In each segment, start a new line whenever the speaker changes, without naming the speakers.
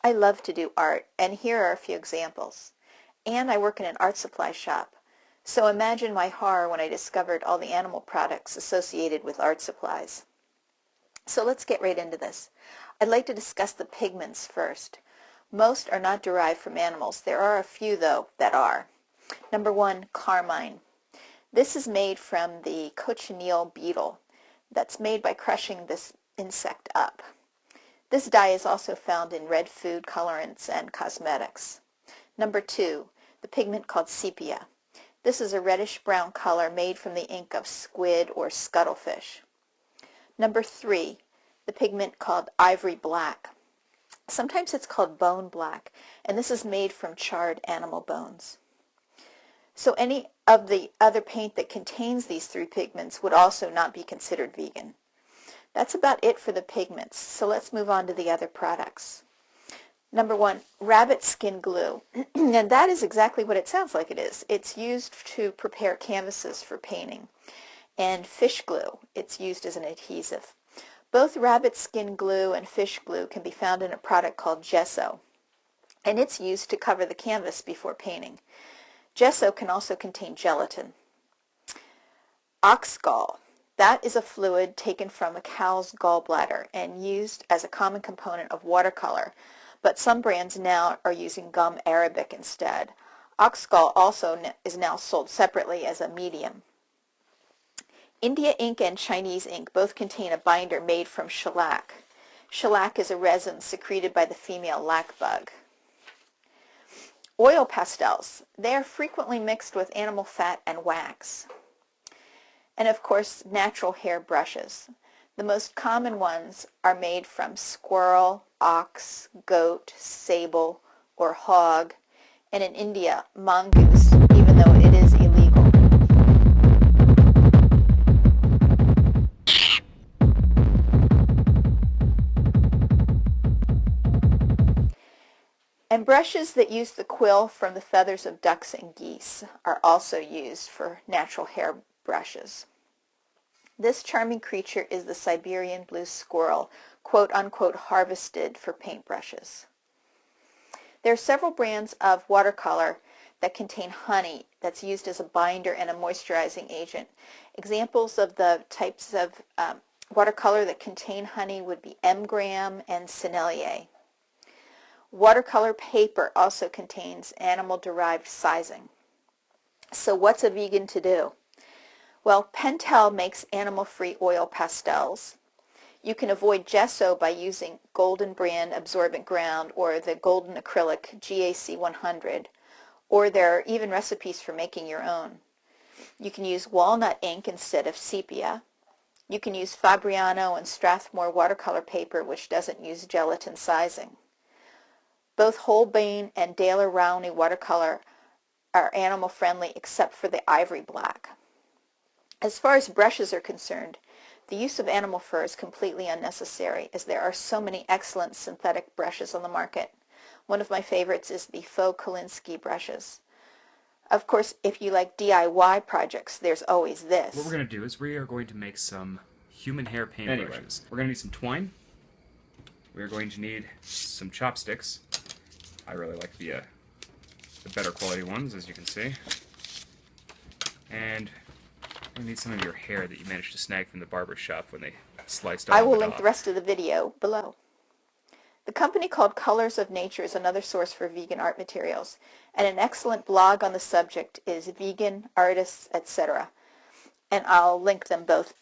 I love to do art, and here are a few examples. And I work in an art supply shop. So imagine my horror when I discovered all the animal products associated with art supplies. So let's get right into this. I'd like to discuss the pigments first. Most are not derived from animals. There are a few, though, that are. Number one, carmine. This is made from the cochineal beetle that's made by crushing this insect up. This dye is also found in red food colorants and cosmetics. Number two, the pigment called sepia. This is a reddish-brown color made from the ink of squid or scuttlefish. Number three, the pigment called ivory black. Sometimes it's called bone black, and this is made from charred animal bones. So any of the other paint that contains these three pigments would also not be considered vegan. That's about it for the pigments, so let's move on to the other products. Number one, rabbit skin glue. And that is exactly what it sounds like it is. It's used to prepare canvases for painting. And fish glue, it's used as an adhesive. Both rabbit skin glue and fish glue can be found in a product called gesso, and it's used to cover the canvas before painting. Gesso can also contain gelatin. Ox gall. That is a fluid taken from a cow's gallbladder and used as a common component of watercolor, but some brands now are using gum arabic instead. Ox gall also is now sold separately as a medium. India ink and Chinese ink both contain a binder made from shellac. Shellac is a resin secreted by the female lac bug. Oil pastels. They are frequently mixed with animal fat and wax. And of course, natural hair brushes. The most common ones are made from squirrel, ox, goat, sable, or hog, and in India, mongoose, even though it is illegal. And brushes that use the quill from the feathers of ducks and geese are also used for natural hair brushes. This charming creature is the Siberian blue squirrel, quote unquote, harvested for paintbrushes. There are several brands of watercolor that contain honey that's used as a binder and a moisturizing agent. Examples of the types of watercolor that contain honey would be Emgram and Sennelier. Watercolor paper also contains animal-derived sizing. So what's a vegan to do? Well, Pentel makes animal-free oil pastels. You can avoid gesso by using Golden Brand Absorbent Ground or the Golden Acrylic GAC 100, or there are even recipes for making your own. You can use walnut ink instead of sepia. You can use Fabriano and Strathmore watercolor paper, which doesn't use gelatin sizing. Both Holbein and Daler-Rowney watercolor are animal-friendly except for the ivory black. As far as brushes are concerned, the use of animal fur is completely unnecessary as there are so many excellent synthetic brushes on the market. One of my favorites is the faux Kolinsky brushes. Of course, if you like DIY projects, there's always this.
What we're going to do is we are going to make some human hair paintbrushes. We're going to need some twine. We're going to need some chopsticks. I really like the better quality ones, as you can see. And we need some of your hair that you managed to snag from the barber shop when they sliced all of it off.
I will link the rest of the video below. The company called Colors of Nature is another source for vegan art materials, and an excellent blog on the subject is Vegan Artists, etc. And I'll link them both.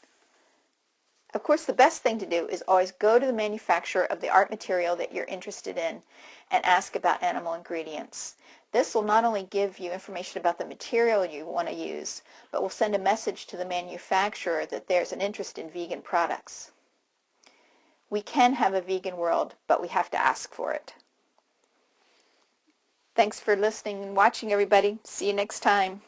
Of course, the best thing to do is always go to the manufacturer of the art material that you're interested in and ask about animal ingredients. This will not only give you information about the material you want to use, but will send a message to the manufacturer that there's an interest in vegan products. We can have a vegan world, but we have to ask for it. Thanks for listening and watching, everybody. See you next time.